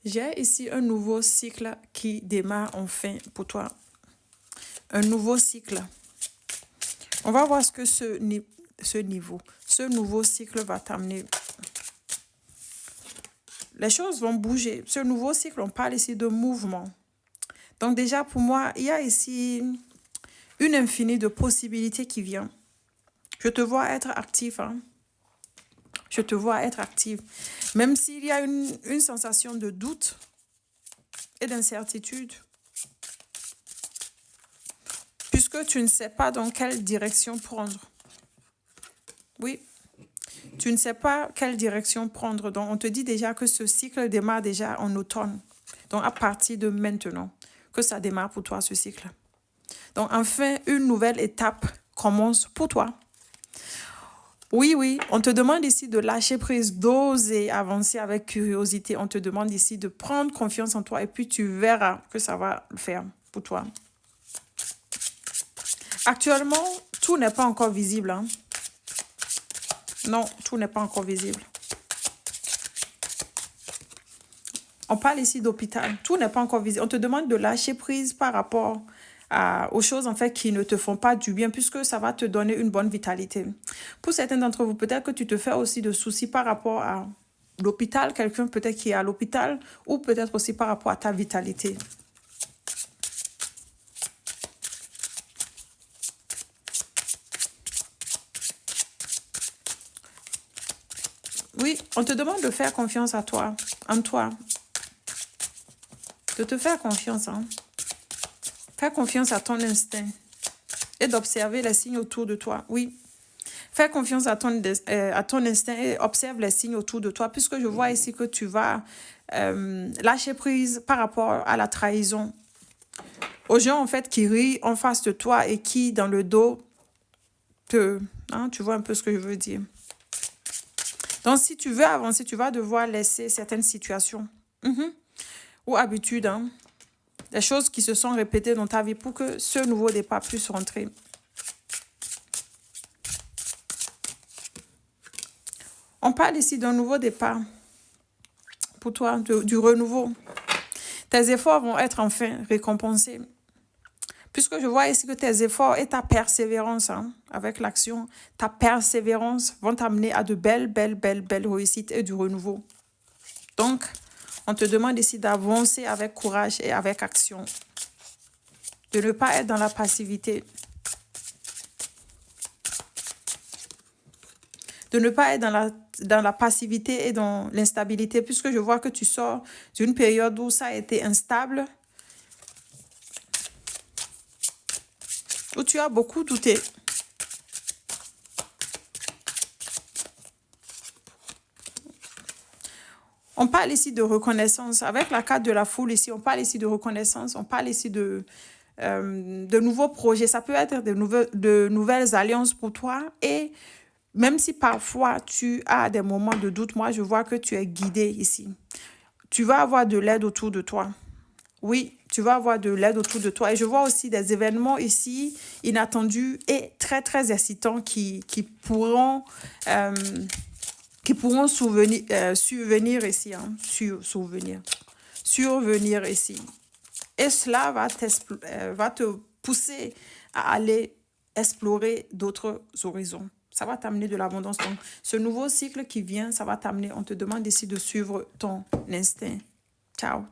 J'ai ici un nouveau cycle qui démarre enfin pour toi. Un nouveau cycle. On va voir ce que ce nouveau cycle va t'amener. Les choses vont bouger. Ce nouveau cycle, on parle ici de mouvement. Donc déjà, pour moi, il y a ici une infinie de possibilités qui vient. Je te vois être actif. Hein? Je te vois être active. Même s'il y a une sensation de doute et d'incertitude. Puisque tu ne sais pas dans quelle direction prendre. Oui, tu ne sais pas quelle direction prendre. Donc, on te dit déjà que ce cycle démarre déjà en automne. Donc, à partir de maintenant, que ça démarre pour toi, ce cycle. Donc, enfin, une nouvelle étape commence pour toi. Oui, on te demande ici de lâcher prise, d'oser avancer avec curiosité. On te demande ici de prendre confiance en toi et puis tu verras que ça va le faire pour toi. Actuellement, tout n'est pas encore visible. Hein? Non, tout n'est pas encore visible. On parle ici d'hôpital. Tout n'est pas encore visible. On te demande de lâcher prise par rapport aux choses en fait qui ne te font pas du bien puisque ça va te donner une bonne vitalité. Pour certains d'entre vous, peut-être que tu te fais aussi de soucis par rapport à l'hôpital, quelqu'un peut-être qui est à l'hôpital ou peut-être aussi par rapport à ta vitalité. Oui, on te demande de faire confiance à toi, en toi. De te faire confiance. Hein. Faire confiance à ton instinct et d'observer les signes autour de toi. Oui. Fais confiance à ton instinct et observe les signes autour de toi puisque je vois ici que tu vas lâcher prise par rapport à la trahison. Aux gens en fait qui rient en face de toi et qui dans le dos te... Hein, tu vois un peu ce que je veux dire. Donc si tu veux avancer, tu vas devoir laisser certaines situations ou habitudes. Hein, des choses qui se sont répétées dans ta vie pour que ce nouveau départ puisse rentrer. On parle ici d'un nouveau départ pour toi, du renouveau. Tes efforts vont être enfin récompensés. Puisque je vois ici que tes efforts et ta persévérance avec l'action, ta persévérance vont t'amener à de belles réussites et du renouveau. Donc, on te demande ici d'avancer avec courage et avec action. De ne pas être dans la passivité. De ne pas être dans la passivité et dans l'instabilité, puisque je vois que tu sors d'une période où ça a été instable, où tu as beaucoup douté. On parle ici de reconnaissance. Avec la carte de la foule ici, on parle ici de reconnaissance, on parle ici de nouveaux projets. Ça peut être de nouvelles alliances pour toi et même si parfois tu as des moments de doute, moi je vois que tu es guidé ici. Tu vas avoir de l'aide autour de toi. Oui, tu vas avoir de l'aide autour de toi. Et je vois aussi des événements ici inattendus et très excitants qui pourront survenir ici. Hein, survenir ici. Et cela va te pousser à aller explorer d'autres horizons. Ça va t'amener de l'abondance. Donc, ce nouveau cycle qui vient, ça va t'amener. On te demande ici de suivre ton instinct. Ciao.